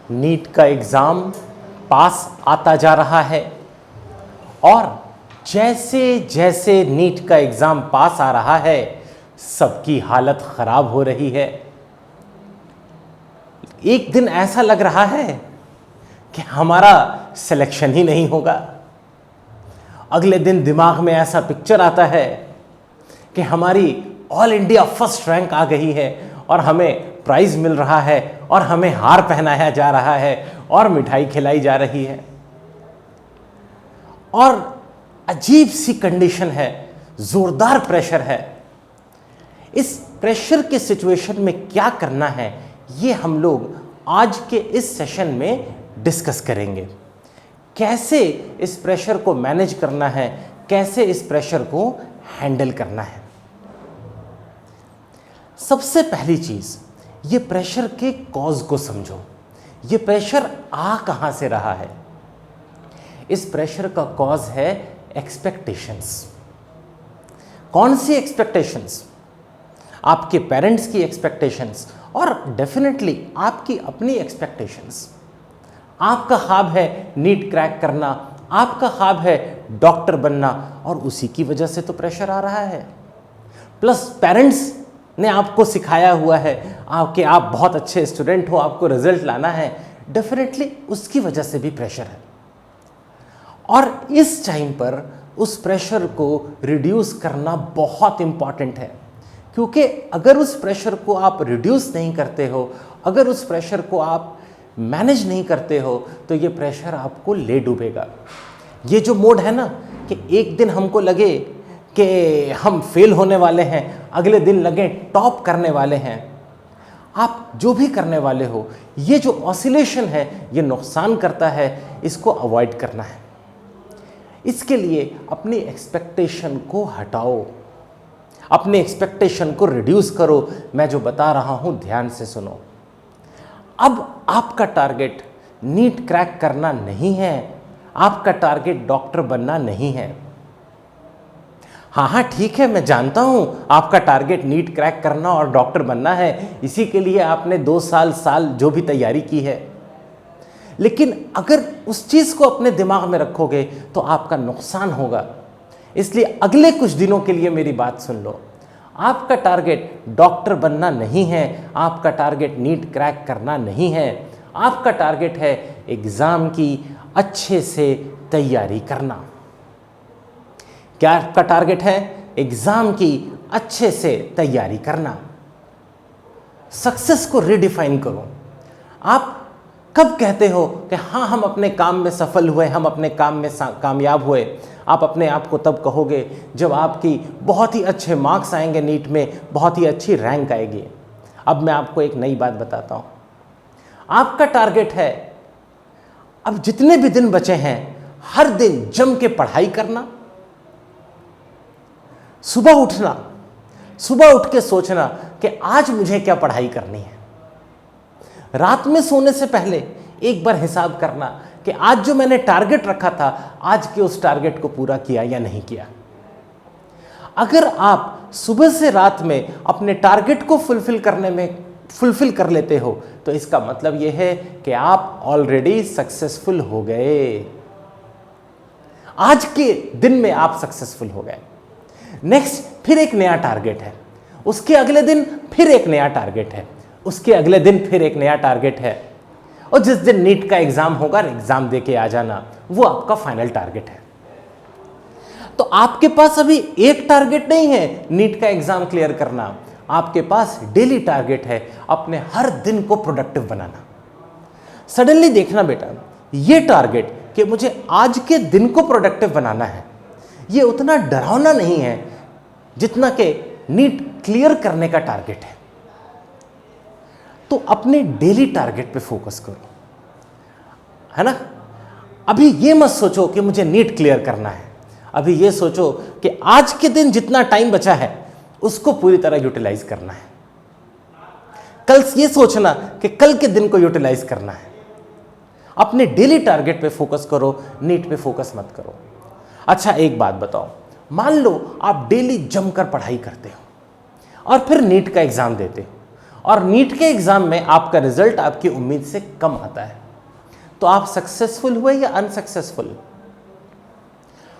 NEET का exam pass आता जा रहा है और जैसे जैसे नीट का एग्ज़ाम पास आ रहा है सबकी हालत ख़राब हो रही है। एक दिन ऐसा लग रहा है कि हमारा सिलेक्शन ही नहीं होगा। अगले दिन दिमाग में ऐसा पिक्चर आता है कि हमारी ऑल इंडिया फर्स्ट रैंक आ गई है और हमें प्राइज़ मिल रहा है और हमें हार पहनाया जा रहा है और मिठाई खिलाई जा रही है। और अजीब सी कंडीशन है, ज़ोरदार प्रेशर है। इस प्रेशर के सिचुएशन में क्या करना है ये हम लोग आज के इस सेशन में डिस्कस करेंगे। कैसे इस प्रेशर को मैनेज करना है, कैसे इस प्रेशर को हैंडल करना है। सबसे पहली चीज़, ये प्रेशर के कॉज को समझो। ये प्रेशर आ कहाँ से रहा है? इस प्रेशर का कॉज है एक्सपेक्टेशंस। कौन सी एक्सपेक्टेशंस? आपके पेरेंट्स की एक्सपेक्टेशंस और डेफिनेटली आपकी अपनी एक्सपेक्टेशंस। आपका ख्वाब है नीट क्रैक करना, आपका ख्वाब है डॉक्टर बनना और उसी की वजह से तो प्रेशर आ रहा है। प्लस पेरेंट्स ने आपको सिखाया हुआ है कि आप बहुत अच्छे स्टूडेंट हो, आपको रिजल्ट लाना है, डेफिनेटली उसकी वजह से भी प्रेशर है। और इस टाइम पर उस प्रेशर को रिड्यूस करना बहुत इम्पॉर्टेंट है, क्योंकि अगर उस प्रेशर को आप रिड्यूस नहीं करते हो, अगर उस प्रेशर को आप मैनेज नहीं करते हो तो ये प्रेशर आपको ले डूबेगा। ये जो मोड है ना कि एक दिन हमको लगे कि हम फेल होने वाले हैं, अगले दिन लगे टॉप करने वाले हैं, आप जो भी करने वाले हो, ये जो ऑसिलेशन है ये नुकसान करता है, इसको अवॉइड करना है। इसके लिए अपनी एक्सपेक्टेशन को हटाओ, अपने एक्सपेक्टेशन को रिड्यूस करो। मैं जो बता रहा हूं ध्यान से सुनो। अब आपका टारगेट नीट क्रैक करना नहीं है, आपका टारगेट डॉक्टर बनना नहीं है। हाँ ठीक है, मैं जानता हूं आपका टारगेट नीट क्रैक करना और डॉक्टर बनना है, इसी के लिए आपने 2 साल जो भी तैयारी की है। लेकिन अगर उस चीज़ को अपने दिमाग में रखोगे तो आपका नुकसान होगा। इसलिए अगले कुछ दिनों के लिए मेरी बात सुन लो। आपका टारगेट डॉक्टर बनना नहीं है, आपका टारगेट नीट क्रैक करना नहीं है, आपका टारगेट है एग्ज़ाम की अच्छे से तैयारी करना। क्या आपका टारगेट है? एग्ज़ाम की अच्छे से तैयारी करना। सक्सेस को रिडिफाइन करो। आप कब कहते हो कि हाँ हम अपने काम में सफल हुए, हम अपने काम में कामयाब हुए? आप अपने आप को तब कहोगे जब आपकी बहुत ही अच्छे मार्क्स आएंगे, नीट में बहुत ही अच्छी रैंक आएगी। अब मैं आपको एक नई बात बताता हूँ। आपका टारगेट है अब जितने भी दिन बचे हैं हर दिन जम के पढ़ाई करना, सुबह उठना, सुबह उठ के सोचना कि आज मुझे क्या पढ़ाई करनी है। रात में सोने से पहले एक बार हिसाब करना कि आज जो मैंने टारगेट रखा था, आज के उस टारगेट को पूरा किया या नहीं किया। अगर आप सुबह से रात में अपने टारगेट को फुलफिल कर लेते हो तो इसका मतलब यह है कि आप ऑलरेडी सक्सेसफुल हो गए। आज के दिन में आप सक्सेसफुल हो गए। नेक्स्ट फिर एक नया टारगेट है, उसके अगले दिन फिर एक नया टारगेट है, उसके अगले दिन फिर एक नया टारगेट है, और जिस दिन नीट का एग्जाम होगा एग्जाम देके आ जाना, वो आपका फाइनल टारगेट है। तो आपके पास अभी एक टारगेट नहीं है नीट का एग्जाम क्लियर करना, आपके पास डेली टारगेट है अपने हर दिन को प्रोडक्टिव बनाना। सडनली देखना बेटा, ये टारगेट कि मुझे आज के दिन को प्रोडक्टिव बनाना है, ये उतना डरावना नहीं है जितना कि नीट क्लियर करने का टारगेट है। तो अपने डेली टारगेट पे फोकस करो, है ना। अभी ये मत सोचो कि मुझे नीट क्लियर करना है, अभी ये सोचो कि आज के दिन जितना टाइम बचा है उसको पूरी तरह यूटिलाइज करना है। कल ये सोचना कि कल के दिन को यूटिलाइज करना है। अपने डेली टारगेट पे फोकस करो, नीट पे फोकस मत करो। अच्छा एक बात बताओ, मान लो आप डेली जमकर पढ़ाई करते हो और फिर नीट का एग्जाम देते हो और नीट के एग्जाम में आपका रिजल्ट आपकी उम्मीद से कम आता है, तो आप सक्सेसफुल हुए या अनसक्सेसफुल?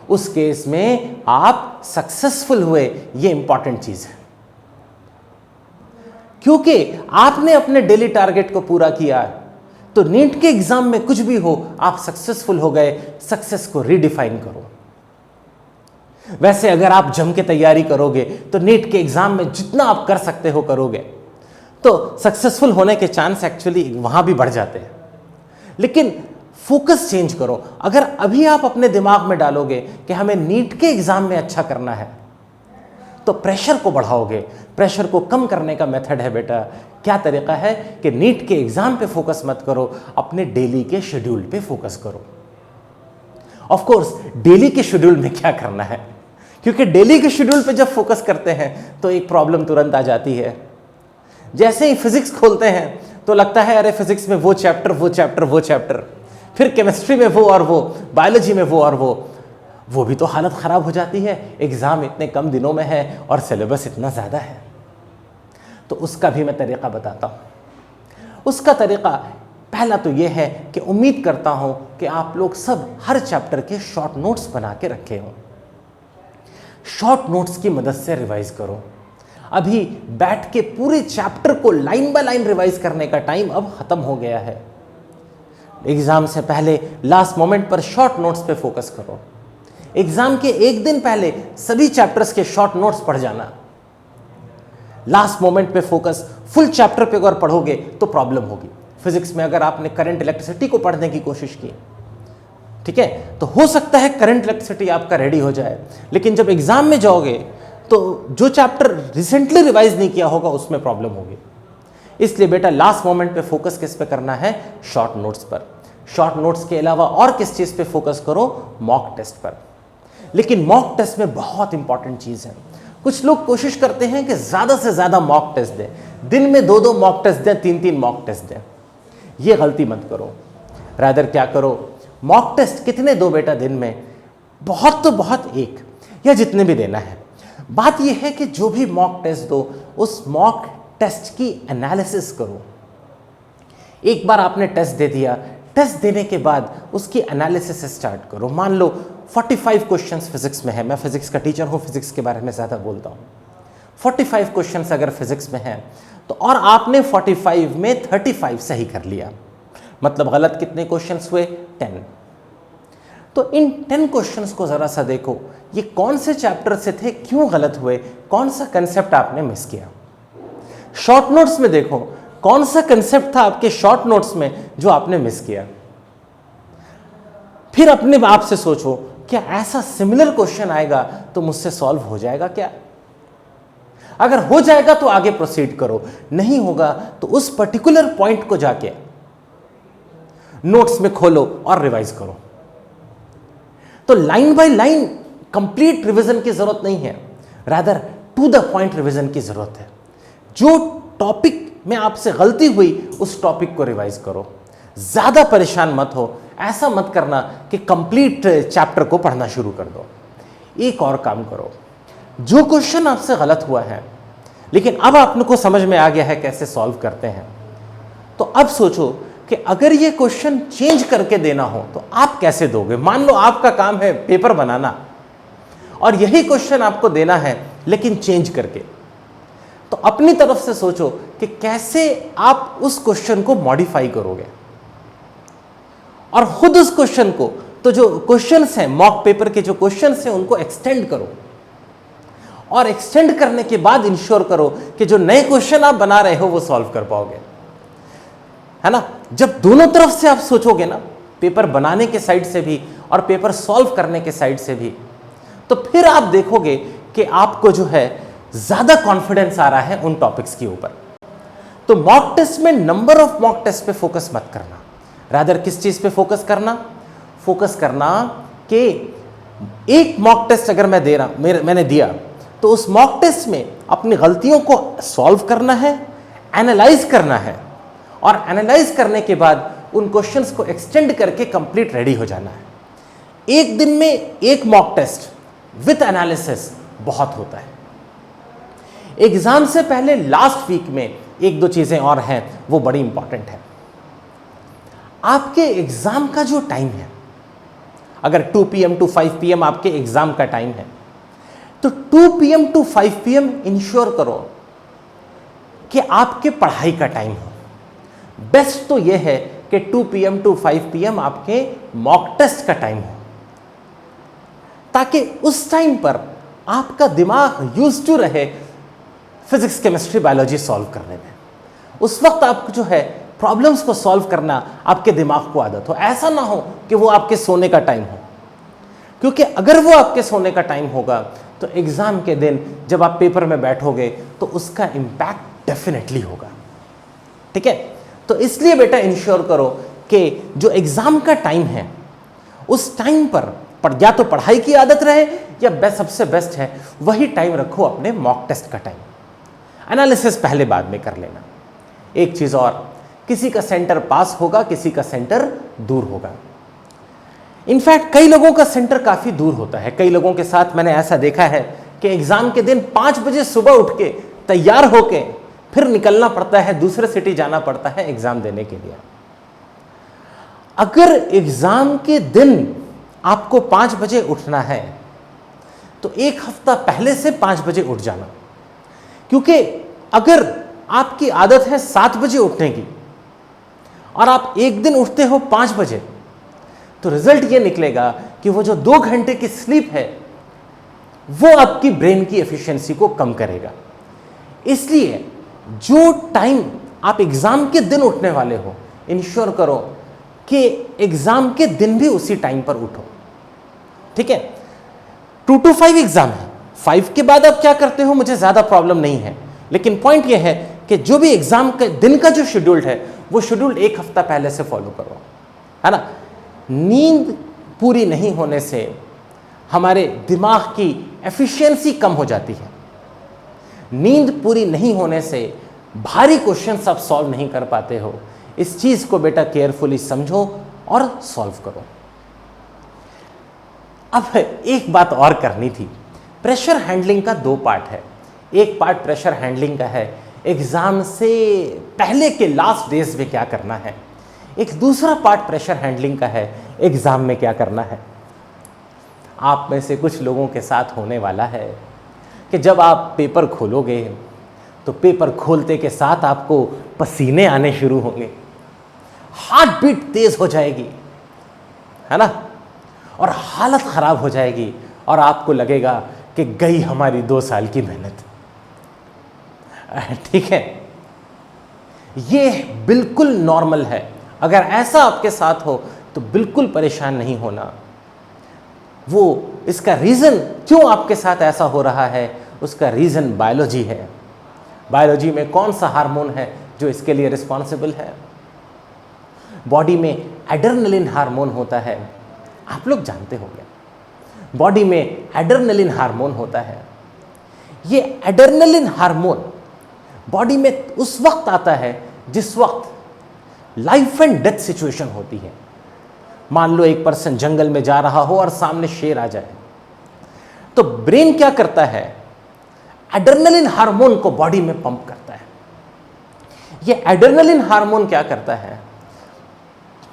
उस केस में आप सक्सेसफुल हुए, ये इंपॉर्टेंट चीज है, क्योंकि आपने अपने डेली टारगेट को पूरा किया है। तो नीट के एग्जाम में कुछ भी हो, आप सक्सेसफुल हो गए। सक्सेस को रीडिफाइन करो। वैसे अगर आप जम के तैयारी करोगे तो नीट के एग्जाम में जितना आप कर सकते हो करोगे, तो सक्सेसफुल होने के चांस एक्चुअली वहां भी बढ़ जाते हैं। लेकिन फोकस चेंज करो। अगर अभी आप अपने दिमाग में डालोगे कि हमें नीट के एग्जाम में अच्छा करना है, तो प्रेशर को बढ़ाओगे। प्रेशर को कम करने का मेथड है बेटा, क्या तरीका है कि नीट के एग्जाम पे फोकस मत करो, अपने डेली के शेड्यूल पे फोकस करो। ऑफ कोर्स डेली के शेड्यूल में क्या करना है, क्योंकि डेली के शेड्यूल पे जब फोकस करते हैं तो एक प्रॉब्लम तुरंत आ जाती है। जैसे ही फिजिक्स खोलते हैं तो लगता है अरे फिजिक्स में वो चैप्टर वो चैप्टर वो चैप्टर, फिर केमिस्ट्री में वो और वो, बायोलॉजी में वो और वो भी तो हालत खराब हो जाती है। एग्जाम इतने कम दिनों में है और सिलेबस इतना ज़्यादा है। तो उसका भी मैं तरीका बताता हूँ। उसका तरीका पहला तो ये है कि उम्मीद करता हूँ कि आप लोग सब हर चैप्टर के शॉर्ट नोट्स बना के रखे हों। शॉर्ट नोट्स की मदद से रिवाइज करो। अभी बैठ के पूरे चैप्टर को लाइन बाय लाइन रिवाइज करने का टाइम अब खत्म हो गया है। एग्जाम से पहले लास्ट मोमेंट पर शॉर्ट नोट्स पे फोकस करो। एग्जाम के एक दिन पहले सभी चैप्टर्स के शॉर्ट नोट्स पढ़ जाना। लास्ट मोमेंट पे फोकस, फुल चैप्टर पे अगर पढ़ोगे तो प्रॉब्लम होगी। फिजिक्स में अगर आपने करंट इलेक्ट्रिसिटी को पढ़ने की कोशिश की, ठीक है, तो हो सकता है करंट इलेक्ट्रिसिटी आपका रेडी हो जाए, लेकिन जब एग्जाम में जाओगे तो जो चैप्टर रिसेंटली रिवाइज नहीं किया होगा उसमें प्रॉब्लम होगी। इसलिए बेटा लास्ट मोमेंट पे फोकस किस पे करना है? शॉर्ट नोट्स पर। शॉर्ट नोट्स के अलावा और किस चीज पे फोकस करो? मॉक टेस्ट पर। लेकिन मॉक टेस्ट में बहुत इंपॉर्टेंट चीज है। कुछ लोग कोशिश करते हैं कि ज्यादा से ज्यादा मॉक टेस्ट दें, दिन में 2-2 मॉक टेस्ट दें, 3-3 मॉक टेस्ट दें। ये गलती मत करो। रादर क्या करो, मॉक टेस्ट कितने दो बेटा दिन में? बहुत तो बहुत एक या जितने भी देना है। बात यह है कि जो भी मॉक टेस्ट दो, उस मॉक टेस्ट की एनालिसिस करो। एक बार आपने टेस्ट दे दिया, टेस्ट देने के बाद उसकी एनालिसिस स्टार्ट करो। मान लो 45 क्वेश्चंस फिजिक्स में है, मैं फिजिक्स का टीचर हूं, फिजिक्स के बारे में ज़्यादा बोलता हूं। 45 क्वेश्चंस अगर फिजिक्स में है तो और आपने 45 में 35 सही कर लिया, मतलब गलत कितने क्वेश्चंस हुए? 10। तो इन 10 क्वेश्चंस को ज़रा सा देखो, ये कौन से चैप्टर से थे, क्यों गलत हुए, कौन सा कंसेप्ट आपने मिस किया। शॉर्ट नोट्स में देखो कौन सा कंसेप्ट था आपके शॉर्ट नोट्स में जो आपने मिस किया। फिर अपने आप से सोचो, क्या ऐसा सिमिलर क्वेश्चन आएगा तो मुझसे सॉल्व हो जाएगा क्या? अगर हो जाएगा तो आगे प्रोसीड करो, नहीं होगा तो उस पर्टिकुलर पॉइंट को जाके नोट्स में खोलो और रिवाइज करो। तो line by line complete revision की जरूरत नहीं है, rather to the point revision की जरूरत है। जो टॉपिक में आपसे गलती हुई उस टॉपिक को रिवाइज करो। ज्यादा परेशान मत हो, ऐसा मत करना कि कंप्लीट चैप्टर को पढ़ना शुरू कर दो। एक और काम करो, जो क्वेश्चन आपसे गलत हुआ है लेकिन अब आपको समझ में आ गया है कैसे सॉल्व करते हैं, तो अब सोचो कि अगर ये क्वेश्चन चेंज करके देना हो तो आप कैसे दोगे। मान लो आपका काम है पेपर बनाना और यही क्वेश्चन आपको देना है लेकिन चेंज करके, तो अपनी तरफ से सोचो कि कैसे आप उस क्वेश्चन को मॉडिफाई करोगे और खुद उस क्वेश्चन को, तो जो क्वेश्चंस हैं मॉक पेपर के, जो क्वेश्चंस हैं उनको एक्सटेंड करो और एक्सटेंड करने के बाद इंश्योर करो कि जो नए क्वेश्चन आप बना रहे हो वो सॉल्व कर पाओगे, है ना। जब दोनों तरफ से आप सोचोगे ना, पेपर बनाने के साइड से भी और पेपर सॉल्व करने के साइड से भी, तो फिर आप देखोगे कि आपको जो है ज्यादा कॉन्फिडेंस आ रहा है उन टॉपिक्स के ऊपर। तो मॉक टेस्ट में नंबर ऑफ मॉक टेस्ट पे फोकस मत करना, रादर किस चीज पे फोकस करना? फोकस करना कि एक मॉक टेस्ट अगर मैं दे रहा मैंने दिया तो उस मॉक टेस्ट में अपनी गलतियों को सॉल्व करना है, एनालाइज करना है और एनालाइज करने के बाद उन क्वेश्चंस को एक्सटेंड करके कंप्लीट रेडी हो जाना है। एक दिन में एक मॉक टेस्ट विथ एनालिसिस बहुत होता है। एग्जाम से पहले लास्ट वीक में एक दो चीज़ें और हैं वो बड़ी इंपॉर्टेंट है। आपके एग्ज़ाम का जो टाइम है, अगर 2 PM to 5 PM आपके एग्ज़ाम का टाइम है, तो 2 PM to 5 PM इंश्योर करो कि आपके पढ़ाई का टाइम हो। बेस्ट तो यह है कि 2 PM to 5 PM आपके मॉक टेस्ट का टाइम हो, ताकि उस टाइम पर आपका दिमाग यूज्ड टू रहे फिजिक्स, केमिस्ट्री, बायोलॉजी सॉल्व करने में। उस वक्त आप जो है प्रॉब्लम्स को सॉल्व करना आपके दिमाग को आदत हो। ऐसा ना हो कि वो आपके सोने का टाइम हो, क्योंकि अगर वो आपके सोने का टाइम होगा तो एग्जाम के दिन जब आप पेपर में बैठोगे तो उसका इंपैक्ट डेफिनेटली होगा। ठीक है, तो इसलिए बेटा इंश्योर करो कि जो एग्जाम का टाइम है उस टाइम पर या तो पढ़ाई की आदत रहे या सबसे बेस्ट है वही टाइम रखो अपने मॉक टेस्ट का टाइम। एनालिसिस पहले बाद में कर लेना। एक चीज और, किसी का सेंटर पास होगा, किसी का सेंटर दूर होगा। इनफैक्ट कई लोगों का सेंटर काफी दूर होता है। कई लोगों के साथ मैंने ऐसा देखा है कि एग्जाम के दिन 5 बजे सुबह उठ के तैयार होके फिर निकलना पड़ता है, दूसरे सिटी जाना पड़ता है एग्जाम देने के लिए। अगर एग्जाम के दिन आपको 5 बजे उठना है तो एक हफ्ता पहले से 5 बजे उठ जाना, क्योंकि अगर आपकी आदत है 7 बजे उठने की और आप एक दिन उठते हो 5 बजे, तो रिजल्ट ये निकलेगा कि वो जो 2 घंटे की स्लीप है वो आपकी ब्रेन की एफिशिएंसी को कम करेगा। इसलिए जो टाइम आप एग्जाम के दिन उठने वाले हो, इंश्योर करो कि एग्जाम के दिन भी उसी टाइम पर उठो। ठीक है, 2 to 5 एग्जाम है, 5 के बाद आप क्या करते हो मुझे ज्यादा प्रॉब्लम नहीं है, लेकिन पॉइंट यह है कि जो भी एग्जाम के दिन का जो शेड्यूल है वो शेड्यूल एक हफ्ता पहले से फॉलो करो, है ना। नींद पूरी नहीं होने से हमारे दिमाग की एफिशिएंसी कम हो जाती है। नींद पूरी नहीं होने से भारी क्वेश्चंस आप सॉल्व नहीं कर पाते हो। इस चीज को बेटा केयरफुली समझो और सॉल्व करो। अब एक बात और करनी थी। प्रेशर हैंडलिंग का 2 पार्ट है। एक पार्ट प्रेशर हैंडलिंग का है, एग्जाम से पहले के लास्ट डेज में क्या करना है। एक दूसरा पार्ट प्रेशर हैंडलिंग का है, एग्जाम में क्या करना है। आप में से कुछ लोगों के साथ होने वाला है कि जब आप पेपर खोलोगे तो पेपर खोलते के साथ आपको पसीने आने शुरू होंगे, हार्ट बीट तेज हो जाएगी, है ना, और हालत खराब हो जाएगी और आपको लगेगा कि गई हमारी 2 साल की मेहनत। ठीक है, ये बिल्कुल नॉर्मल है। अगर ऐसा आपके साथ हो तो बिल्कुल परेशान नहीं होना। वो इसका रीजन क्यों आपके साथ ऐसा हो रहा है, उसका रीजन बायोलॉजी है। बायोलॉजी में कौन सा हार्मोन है जो इसके लिए रिस्पॉन्सिबल है। बॉडी में एड्रेनलिन हार्मोन होता है, आप लोग जानते होंगे। बॉडी में एड्रेनलिन हार्मोन होता है। ये एड्रेनलिन हार्मोन बॉडी में उस वक्त आता है जिस वक्त लाइफ एंड डेथ सिचुएशन होती है। मान लो एक पर्सन जंगल में जा रहा हो और सामने शेर आ जाए, तो ब्रेन क्या करता है, एड्रेनलिन हार्मोन को बॉडी में पंप करता है। ये एड्रेनलिन हार्मोन क्या करता है,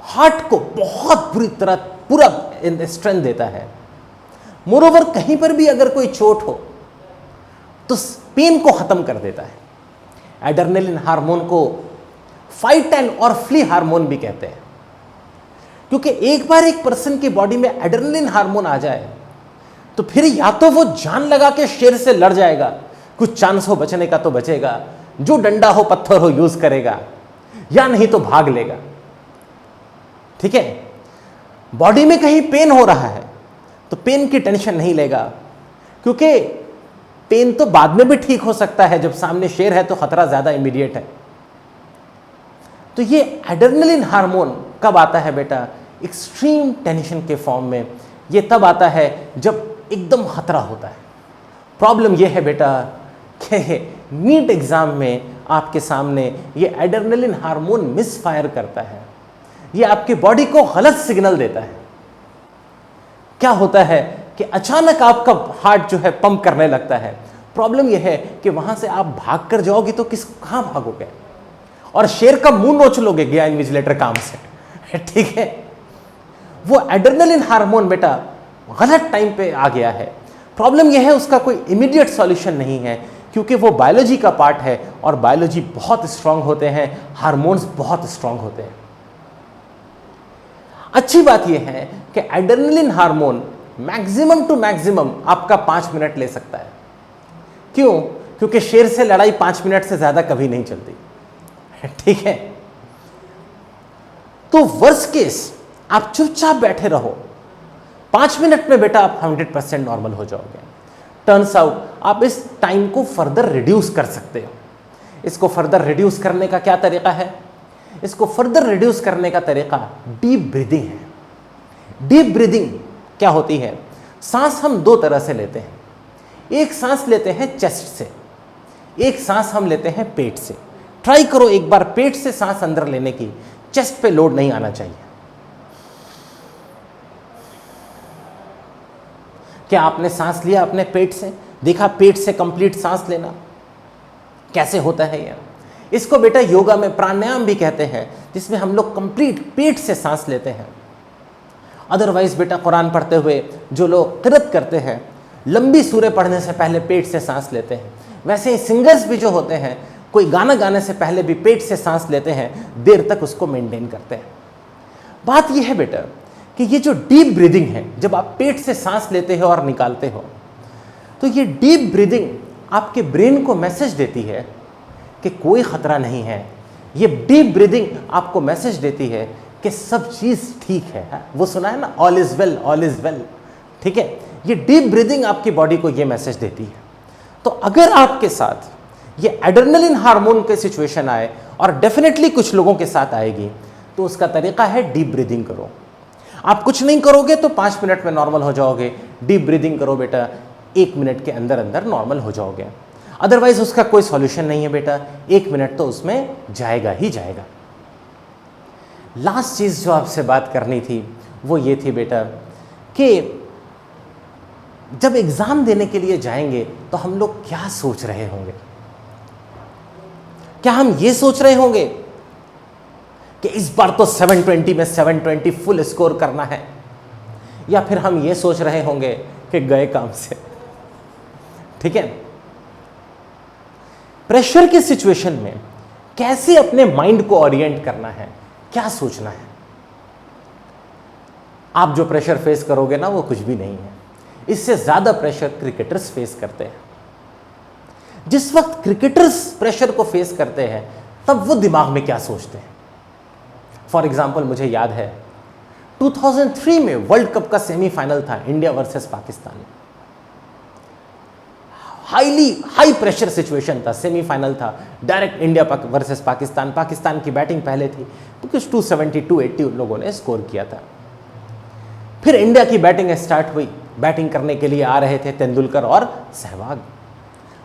हार्ट को बहुत बुरी तरह पूरा स्ट्रेंथ देता है। मोरोवर कहीं पर भी अगर कोई चोट हो तो पेन को खत्म कर देता है। एड्रेनलिन हार्मोन को फाइट एंड और फ्ली हार्मोन भी कहते हैं, क्योंकि एक बार एक पर्सन की बॉडी में एड्रेनलिन हार्मोन आ जाए तो फिर या तो वो जान लगा के शेर से लड़ जाएगा, कुछ चांस हो बचने का तो बचेगा, जो डंडा हो पत्थर हो यूज करेगा, या नहीं तो भाग लेगा। ठीक है, बॉडी में कहीं पेन हो रहा है तो पेन की टेंशन नहीं लेगा, क्योंकि पेन तो बाद में भी ठीक हो सकता है, जब सामने शेर है तो खतरा ज्यादा इमीडिएट है। तो ये एड्रेनलिन हार्मोन कब आता है बेटा, एक्सट्रीम टेंशन के फॉर्म में। ये तब आता है जब एकदम खतरा होता है। प्रॉब्लम ये है बेटा कि नीट एग्जाम में आपके सामने ये एड्रेनलिन हार्मोन मिसफायर करता है, ये आपकी बॉडी को गलत सिग्नल देता है। क्या होता है कि अचानक आपका हार्ट जो है पंप करने लगता है, प्रॉब्लम यह है कि वहां से आप भाग कर जाओगे तो कहां भागोगे, और शेर का मुंह नोच लोगे गया इन्विजिलेटर काम से। ठीक है, वो एड्रेनलिन हार्मोन बेटा गलत टाइम पे आ गया है। प्रॉब्लम यह है उसका कोई इमीडिएट सॉल्यूशन नहीं है, क्योंकि वो बायोलॉजी का पार्ट है और बायोलॉजी बहुत स्ट्रांग होते हैं, हार्मोन्स बहुत स्ट्रांग होते हैं। अच्छी बात यह है कि adrenaline hormone maximum to maximum आपका 5 मिनट ले सकता है। क्यों? क्योंकि शेर से लड़ाई 5 मिनट से ज्यादा कभी नहीं चलती। ठीक है, तो वर्स्ट केस आप चुपचाप बैठे रहो, 5 मिनट में बेटा आप 100% नॉर्मल हो जाओगे। टर्न्स आउट आप इस टाइम को फर्दर रिड्यूस कर सकते हो। इसको फर्दर रिड्यूस करने का क्या तरीका है? इसको फर्दर रिड्यूस करने का तरीका डीप ब्रीदिंग है। डीप ब्रीदिंग क्या होती है? सांस हम 2 तरह से लेते हैं। एक सांस लेते हैं चेस्ट से, एक सांस हम लेते हैं पेट से। ट्राई करो एक बार पेट से सांस अंदर लेने की, चेस्ट पे लोड नहीं आना चाहिए। क्या आपने सांस लिया अपने पेट से? देखा पेट से कंप्लीट सांस लेना कैसे होता है यार? इसको बेटा योगा में प्राणायाम भी कहते हैं, जिसमें हम लोग कंप्लीट पेट से सांस लेते हैं। अदरवाइज बेटा कुरान पढ़ते हुए जो लोग किरत करते हैं, लंबी सूरह पढ़ने से पहले पेट से सांस लेते हैं। वैसे ही सिंगर्स भी जो होते हैं, कोई गाना गाने से पहले भी पेट से सांस लेते हैं, देर तक उसको मेंटेन करते हैं। बात यह है बेटा कि ये जो डीप ब्रीदिंग है, जब आप पेट से सांस लेते हो और निकालते हो, तो ये डीप ब्रीदिंग आपके ब्रेन को मैसेज देती है कि कोई खतरा नहीं है। ये डीप ब्रीदिंग आपको मैसेज देती है कि सब चीज़ ठीक है। वो सुना है ना, all is well, all is well. ठीक है, ये डीप ब्रीदिंग आपकी बॉडी को ये मैसेज देती है। तो अगर आपके साथ ये एड्रेनलिन हार्मोन के सिचुएशन आए, और डेफिनेटली कुछ लोगों के साथ आएगी, तो उसका तरीका है डीप ब्रीदिंग करो। आप कुछ नहीं करोगे तो 5 मिनट में नॉर्मल हो जाओगे। डीप ब्रीदिंग करो बेटा, 1 मिनट के अंदर अंदर नॉर्मल हो जाओगे। अदरवाइज उसका कोई सॉल्यूशन नहीं है बेटा, 1 मिनट तो उसमें जाएगा ही जाएगा। लास्ट चीज़ जो आपसे बात करनी थी वो ये थी बेटा कि जब एग्ज़ाम देने के लिए जाएंगे तो हम लोग क्या सोच रहे होंगे? क्या हम ये सोच रहे होंगे कि इस बार तो 720 में 720 फुल स्कोर करना है, या फिर हम ये सोच रहे होंगे कि गए काम से? ठीक है, प्रेशर की सिचुएशन में कैसे अपने माइंड को ओरिएंट करना है, क्या सोचना है? आप जो प्रेशर फेस करोगे ना, वो कुछ भी नहीं है। इससे ज्यादा प्रेशर क्रिकेटर्स फेस करते हैं। जिस वक्त क्रिकेटर्स प्रेशर को फेस करते हैं, तब वो दिमाग में क्या सोचते हैं? फॉर एग्जाम्पल मुझे याद है 2003 में वर्ल्ड कप का सेमीफाइनल था, India versus Pakistan. High pressure situation था, सेमीफाइनल था, direct India versus Pakistan. Pakistan की बैटिंग पहले थी, तो कुछ 270 280 उन लोगों ने स्कोर किया था। फिर इंडिया की बैटिंग स्टार्ट हुई। बैटिंग करने के लिए आ रहे थे तेंदुलकर और सहवाग।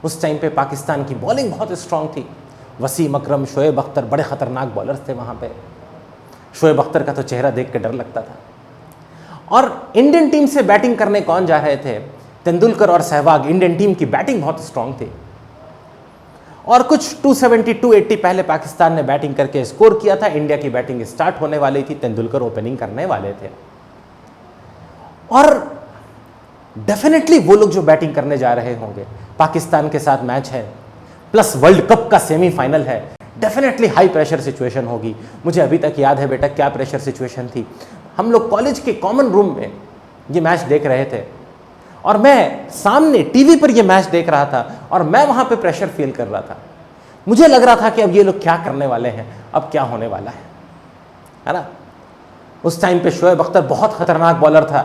उस टाइम पे पाकिस्तान की बॉलिंग बहुत स्ट्रांग थी। वसीम अकरम, शोएब अख्तर बड़े खतरनाक बॉलर्स थे वहाँ पे। शोएब अख्तर का तो चेहरा देख के डर लगता था। और इंडियन टीम से बैटिंग करने कौन जा रहे थे? तेंदुलकर और सहवाग। इंडियन टीम की बैटिंग बहुत स्ट्रांग थी, और कुछ 270 280 पहले पाकिस्तान ने बैटिंग करके स्कोर किया था। इंडिया की बैटिंग स्टार्ट होने वाली थी, तेंदुलकर ओपनिंग करने वाले थे। और डेफिनेटली वो लोग जो बैटिंग करने जा रहे होंगे, पाकिस्तान के साथ मैच है, प्लस वर्ल्ड कप का सेमीफाइनल है, डेफिनेटली हाई प्रेशर सिचुएशन होगी। मुझे अभी तक याद है बेटा क्या प्रेशर सिचुएशन थी। हम लोग कॉलेज के कॉमन रूम में ये मैच देख रहे थे, और मैं सामने टीवी पर ये मैच देख रहा था, और मैं वहां पे प्रेशर फील कर रहा था। मुझे लग रहा था कि अब ये लोग क्या करने वाले हैं, अब क्या होने वाला है ना। उस टाइम पे शोएब अख्तर बहुत खतरनाक बॉलर था,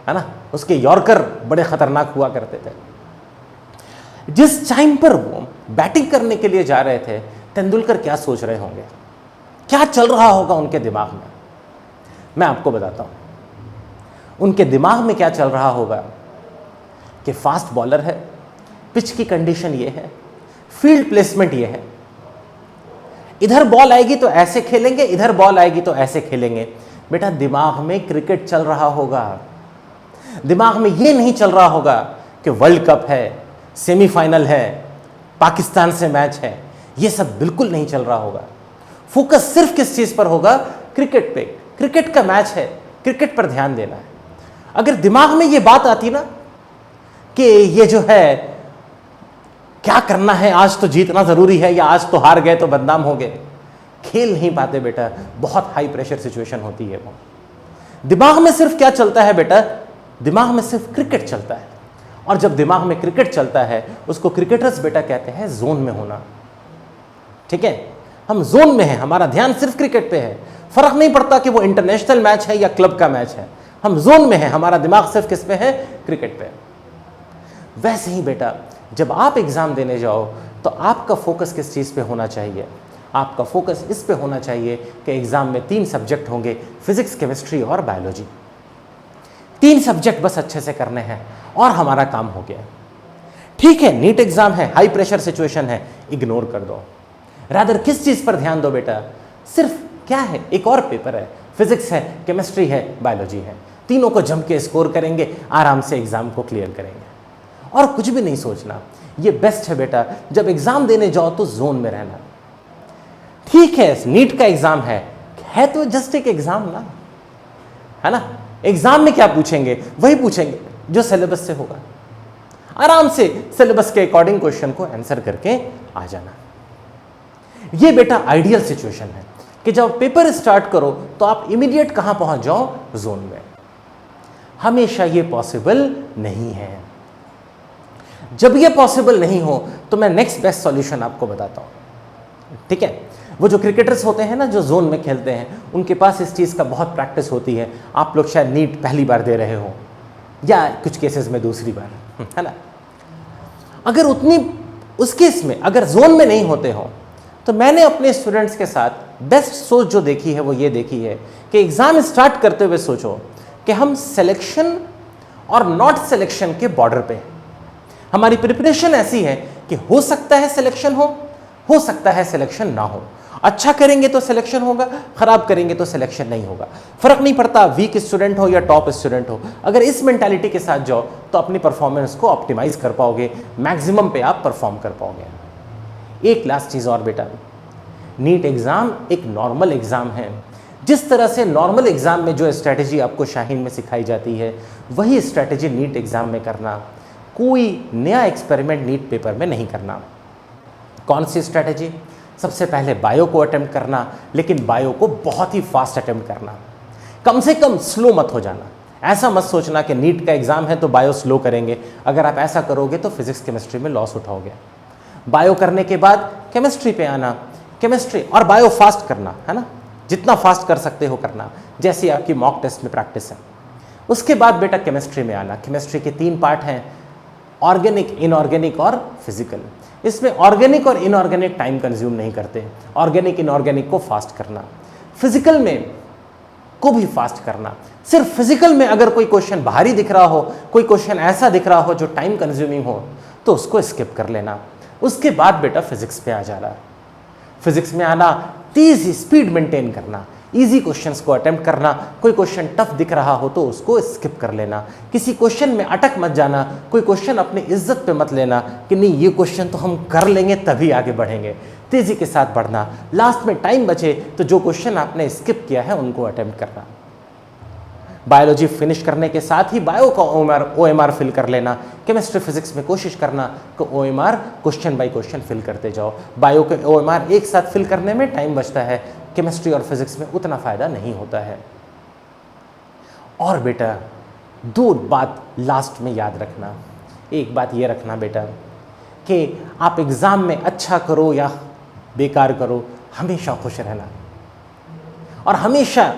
है ना। उसके यॉर्कर बड़े खतरनाक हुआ करते थे। जिस टाइम पर वो बैटिंग करने के लिए जा रहे थे, तेंदुलकर क्या सोच रहे होंगे, क्या चल रहा होगा उनके दिमाग में? मैं आपको बताता हूं उनके दिमाग में क्या चल रहा होगा कि फास्ट बॉलर है, पिच की कंडीशन ये है, फील्ड प्लेसमेंट ये है, इधर बॉल आएगी तो ऐसे खेलेंगे, इधर बॉल आएगी तो ऐसे खेलेंगे। बेटा दिमाग में क्रिकेट चल रहा होगा, दिमाग में ये नहीं चल रहा होगा कि वर्ल्ड कप है, सेमीफाइनल है, पाकिस्तान से मैच है, ये सब बिल्कुल नहीं चल रहा होगा। फोकस सिर्फ किस चीज पर होगा? क्रिकेट पे। क्रिकेट का मैच है, क्रिकेट पर ध्यान देना है। अगर दिमाग में ये बात आती ना कि ये जो है क्या करना है, आज तो जीतना जरूरी है या आज तो हार गए तो बदनाम हो गए, खेल नहीं पाते बेटा। बहुत हाई प्रेशर सिचुएशन होती है वो। दिमाग में सिर्फ क्या चलता है बेटा? दिमाग में सिर्फ क्रिकेट चलता है। और जब दिमाग में क्रिकेट चलता है उसको क्रिकेटर्स बेटा कहते हैं जोन में होना। ठीक है, हम जोन में हैं, हमारा ध्यान सिर्फ क्रिकेट पे है। फर्क नहीं पड़ता कि वो इंटरनेशनल मैच है या क्लब का मैच है, हम जोन में हैं, हमारा दिमाग सिर्फ किस पे है? क्रिकेट पे। वैसे ही बेटा जब आप एग्जाम देने जाओ तो आपका फोकस किस चीज पे होना चाहिए? आपका फोकस इस पे होना चाहिए कि एग्जाम में 3 सब्जेक्ट होंगे, फिजिक्स, केमिस्ट्री और बायोलॉजी। 3 सब्जेक्ट बस अच्छे से करने हैं और हमारा काम हो गया। ठीक है, नीट एग्जाम है, हाई प्रेशर सिचुएशन है, इग्नोर कर दो। रादर किस चीज पर ध्यान दो बेटा? सिर्फ क्या है, एक और पेपर है, फिजिक्स है, केमिस्ट्री है, बायोलॉजी है, तीनों को जम के स्कोर करेंगे, आराम से एग्जाम को क्लियर करेंगे और कुछ भी नहीं सोचना। ये बेस्ट है बेटा, जब एग्जाम देने जाओ तो जोन में रहना। ठीक है, नीट का एग्जाम है तो जस्ट एक एग्जाम ना, है ना। एग्जाम में क्या पूछेंगे? वही पूछेंगे जो सिलेबस से होगा। आराम से सिलेबस के अकॉर्डिंग क्वेश्चन को आंसर करके आ जाना। ये बेटा आइडियल सिचुएशन है कि जब पेपर स्टार्ट करो तो आप इमीडिएट कहां पहुंच जाओ? जोन में। हमेशा ये पॉसिबल नहीं है। जब ये पॉसिबल नहीं हो तो मैं नेक्स्ट बेस्ट सॉल्यूशन आपको बताता हूं। ठीक है, वो जो क्रिकेटर्स होते हैं ना, जो जोन में खेलते हैं, उनके पास इस चीज़ का बहुत प्रैक्टिस होती है। आप लोग शायद नीट पहली बार दे रहे हो या कुछ केसेस में दूसरी बार, है ना। अगर उस केस में अगर जोन में नहीं होते हो तो मैंने अपने स्टूडेंट्स के साथ बेस्ट सोच जो देखी है वो ये देखी है कि एग्जाम स्टार्ट करते हुए सोचो कि हम सिलेक्शन और नॉट सिलेक्शन के बॉर्डर पे हैं। हमारी प्रिपरेशन ऐसी है कि हो सकता है सिलेक्शन हो सकता है सिलेक्शन ना हो। अच्छा करेंगे तो सिलेक्शन होगा, खराब करेंगे तो सिलेक्शन नहीं होगा। फर्क नहीं पड़ता वीक स्टूडेंट हो या टॉप स्टूडेंट हो। अगर इस मेंटालिटी के साथ जाओ तो अपनी परफॉर्मेंस को ऑप्टिमाइज कर पाओगे, मैक्सिमम पे आप परफॉर्म कर पाओगे। एक लास्ट चीज और बेटा, नीट एग्जाम एक नॉर्मल एग्जाम है। जिस तरह से नॉर्मल एग्जाम में जो स्ट्रैटेजी आपको शाहीन में सिखाई जाती है वही स्ट्रैटेजी नीट एग्जाम में करना। कोई नया एक्सपेरिमेंट नीट पेपर में नहीं करना। कौन सी स्ट्रैटेजी? सबसे पहले बायो को अटेम्प्ट करना, लेकिन बायो को बहुत ही फास्ट अटेम्प्ट करना। कम से कम स्लो मत हो जाना। ऐसा मत सोचना कि नीट का एग्जाम है तो बायो स्लो करेंगे। अगर आप ऐसा करोगे तो फिजिक्स केमिस्ट्री में लॉस उठाओगे। बायो करने के बाद केमिस्ट्री पे आना, केमिस्ट्री और बायो फास्ट करना, है ना, जितना फास्ट कर सकते हो करना, जैसी आपकी मॉक टेस्ट में प्रैक्टिस है। उसके बाद बेटा केमिस्ट्री में आना। केमिस्ट्री के 3 पार्ट हैं, ऑर्गेनिक, इनऑर्गेनिक और फिजिकल। इसमें ऑर्गेनिक और इनऑर्गेनिक टाइम कंज्यूम नहीं करते। ऑर्गेनिक इनऑर्गेनिक को फास्ट करना, फिजिकल में को भी फास्ट करना। सिर्फ फिजिकल में अगर कोई क्वेश्चन भारी दिख रहा हो, कोई क्वेश्चन ऐसा दिख रहा हो जो टाइम कंज्यूमिंग हो, तो उसको स्किप कर लेना। उसके बाद बेटा फिजिक्स पे आ जाना। फिजिक्स में आना, तेज स्पीड मेंटेन करना, इजी क्वेश्चंस को अटेम्प्ट करना। कोई क्वेश्चन टफ दिख रहा हो तो उसको स्किप कर लेना। किसी क्वेश्चन में अटक मत जाना। कोई क्वेश्चन अपनी इज्जत पे मत लेना कि नहीं ये क्वेश्चन तो हम कर लेंगे तभी आगे बढ़ेंगे। तेजी के साथ बढ़ना। लास्ट में टाइम बचे तो जो क्वेश्चन आपने स्किप किया है उनको अटेम्प्ट करना। बायोलॉजी फिनिश करने के साथ ही बायो का OMR फिल कर लेना। केमिस्ट्री फिजिक्स में कोशिश करना कि OMR question by question fill करते जाओ। बायो के OMR एक साथ फिल करने में टाइम बचता है, केमिस्ट्री और फिजिक्स में उतना फायदा नहीं होता है। और बेटा 2 बात लास्ट में याद रखना। एक बात ये रखना बेटा कि आप एग्जाम में अच्छा करो या बेकार करो, हमेशा खुश रहना और हमेशा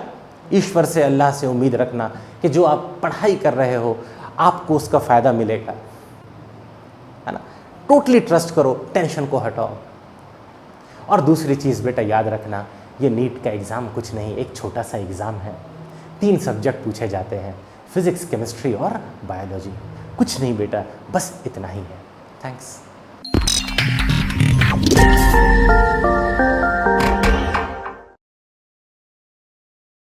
ईश्वर से, अल्लाह से उम्मीद रखना कि जो आप पढ़ाई कर रहे हो आपको उसका फायदा मिलेगा, है ना। टोटली ट्रस्ट करो, टेंशन को हटाओ। और दूसरी चीज़ बेटा याद रखना, ये नीट का एग्ज़ाम कुछ नहीं, एक छोटा सा एग्ज़ाम है। 3 सब्जेक्ट पूछे जाते हैं, फिजिक्स, केमिस्ट्री और बायोलॉजी। कुछ नहीं बेटा, बस इतना ही है। थैंक्स।